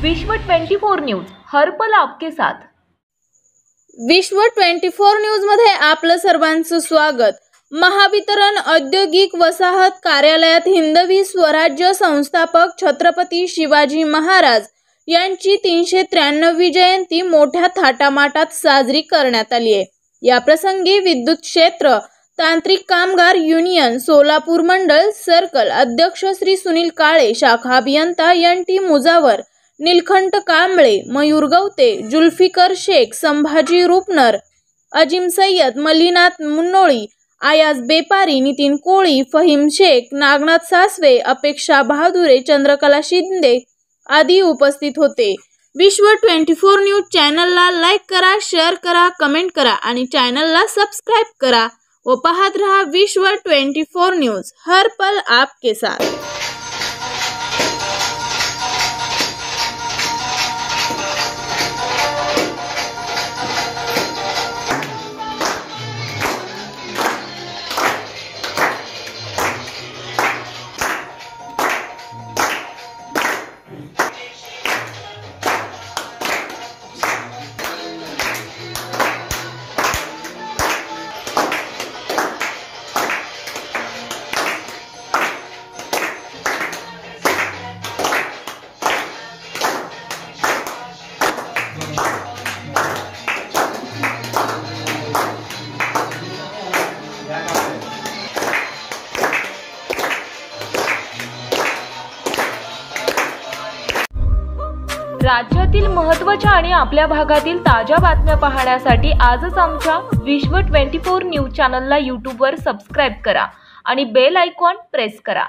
विश्व 24 न्यूज हर पल आपके साथ। विश्व 24 न्यूज मध्ये आपलं सर्वांचं स्वागत। महावितरण औद्योगिक वसाहत कार्यालयात हिंदवी स्वराज्य संस्थापक छत्रपती शिवाजी महाराज यांची 393वी जयंती मोठ्या थाटामाटात साजरी करण्यात आली आहे। या प्रसंगी विद्युत क्षेत्र तांत्रिक कामगार युनियन सोलापूर मंडल सर्कल अध्यक्ष श्री सुनील काळे, शाखा अभियंता NT मुजावर, नीलकंठ कांबळे, मयूर गवते, जुल्फिकर शेख, संभाजी रुपनर, अजिम सय्यद, मलिनाथ मुन्नोळी, आयाज बेपारी, नितीन कोळी, फहीम शेख, नागनाथ सासवे, अपेक्षा बहादुरे, चंद्रकला शिंदे आदी उपस्थित होते। विश्व 24 न्यूज चॅनलला लाईक करा, शेअर करा, कमेंट करा आणि चॅनलला सबस्क्राइब करा व पाहत रहा विश्व 24 न्यूज हर पल आपके साथ। राज्यातील महत्त्वाच्या आणि आपल्या भागातील ताज्या बातम्या पाहण्यासाठी आजच आमच्या विश्व 24 न्यूज चॅनलला YouTube वर सबस्क्राइब करा आणि बेल आयकॉन प्रेस करा।